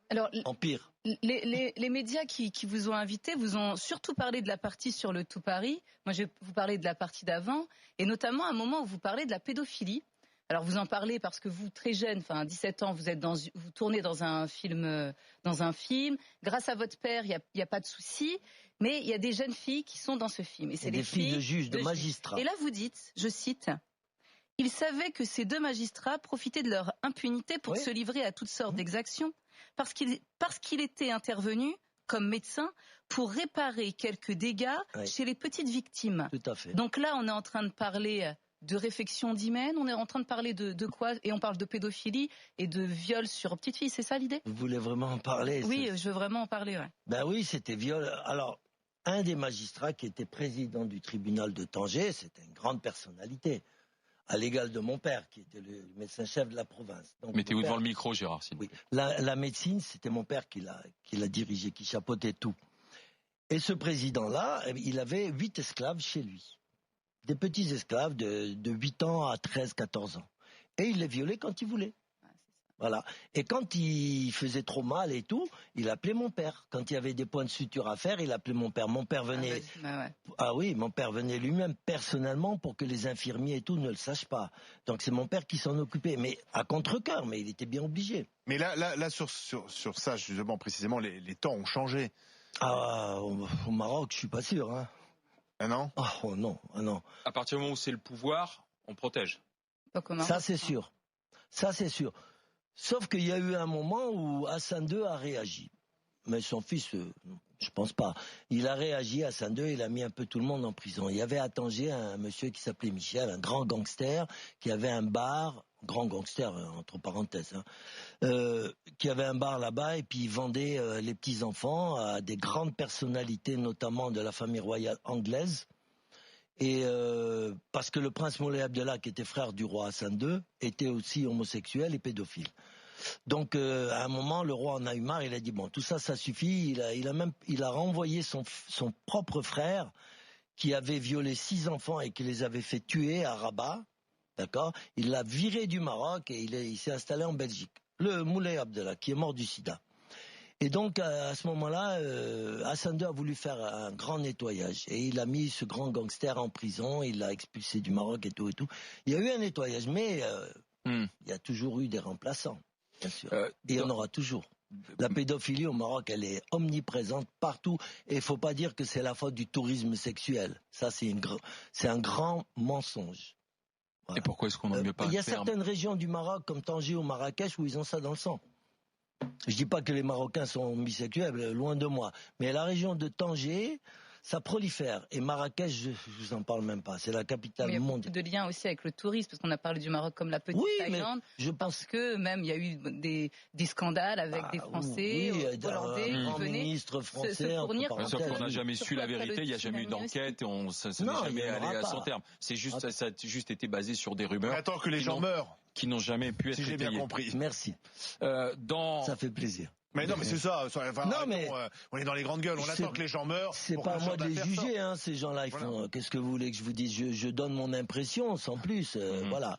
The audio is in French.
Alors, Empire. les médias qui vous ont invité vous ont surtout parlé de la partie sur le Tout Paris. Moi, je vais vous parler de la partie d'avant, et notamment à un moment où vous parlez de la pédophilie. Alors, vous en parlez parce que vous, très jeune, enfin, 17 ans, vous tournez dans un film, Grâce à votre père, il y a pas de souci. Mais il y a des jeunes filles qui sont dans ce film. Et c'est des filles de juges, de magistrats. Et là, vous dites, je cite... Il savait que ces deux magistrats profitaient de leur impunité pour se livrer à toutes sortes d'exactions, parce qu'il était intervenu comme médecin pour réparer quelques dégâts chez les petites victimes. Tout à fait. Donc là, on est en train de parler de réfection d'hymen, on est en train de parler de quoi? Et on parle de pédophilie et de viol sur petites filles, c'est ça l'idée? Vous voulez vraiment en parler? Oui, je veux vraiment en parler, ouais. Ben oui, c'était viol. Alors, un des magistrats qui était président du tribunal de Tanger, c'était une grande personnalité, à l'égal de mon père, qui était le médecin-chef de la province. Mettez-vous devant le micro, Gérard. Oui. La médecine, c'était mon père qui l'a dirigé, qui chapeautait tout. Et ce président-là, il avait 8 esclaves chez lui. Des petits esclaves de 8 ans à 13, 14 ans. Et il les violait quand il voulait. Voilà. Et quand il faisait trop mal et tout, il appelait mon père. Quand il y avait des points de suture à faire, il appelait mon père. Mon père venait. Mon père venait lui-même personnellement pour que les infirmiers et tout ne le sachent pas. Donc c'est mon père qui s'en occupait, mais à contre-cœur, mais il était bien obligé. Mais là sur ça justement précisément, les temps ont changé. Ah, au Maroc, je suis pas sûr. Hein. Ah non? Oh non, ah non. À partir du moment où c'est le pouvoir, on protège. Ça c'est sûr. Ça c'est sûr. Sauf qu'il y a eu un moment où Hassan II a réagi. Mais son fils, je pense pas. Il a réagi, Hassan II, il a mis un peu tout le monde en prison. Il y avait à Tanger un monsieur qui s'appelait Michel, un grand gangster, qui avait un bar, grand gangster, entre parenthèses, qui avait un bar là-bas et puis il vendait les petits-enfants à des grandes personnalités, notamment de la famille royale anglaise. Et parce que le prince Moulay Abdellah, qui était frère du roi Hassan II, était aussi homosexuel et pédophile. Donc à un moment, le roi en a eu marre, il a dit bon, tout ça, ça suffit. Il a renvoyé son propre frère qui avait violé 6 enfants et qui les avait fait tuer à Rabat, d'accord. Il l'a viré du Maroc et il s'est installé en Belgique. Le Moulay Abdellah, qui est mort du sida. Et donc, à ce moment-là, Hassan II a voulu faire un grand nettoyage. Et il a mis ce grand gangster en prison, il l'a expulsé du Maroc et tout et tout. Il y a eu un nettoyage, mais il y a toujours eu des remplaçants, bien sûr. Et il y en aura toujours. La pédophilie au Maroc, elle est omniprésente partout. Et il ne faut pas dire que c'est la faute du tourisme sexuel. Ça, c'est un grand mensonge. Voilà. Et pourquoi est-ce qu'on n'en met pas? Il y a certaines régions du Maroc, comme Tanger ou Marrakech, où ils ont ça dans le sang. Je dis pas que les Marocains sont bisexuels, loin de moi. Mais la région de Tanger, ça prolifère. Et Marrakech, je vous en parle même pas. C'est la capitale mondiale. Il y a beaucoup de liens aussi avec le tourisme, parce qu'on a parlé du Maroc comme la petite Thaïlande. Je pense que même il y a eu des scandales avec des Français, hollandais, qui venaient ministre français, se fournir. Sauf qu'on n'a jamais su la vérité, il n'y a jamais eu d'enquête, ça n'est jamais allé à son terme. C'est juste, ça a juste été basé sur des rumeurs. Attends que les gens meurent. Qui n'ont jamais pu être étayées. Si j'ai bien compris. Merci. Ça fait plaisir. Mais non, mais c'est ça. On est dans les grandes gueules. On attend que les gens meurent. C'est pas à moi de les juger, hein, ces gens-là. Ils font. Qu'est-ce que vous voulez que je vous dise? Je donne mon impression, sans plus. Voilà.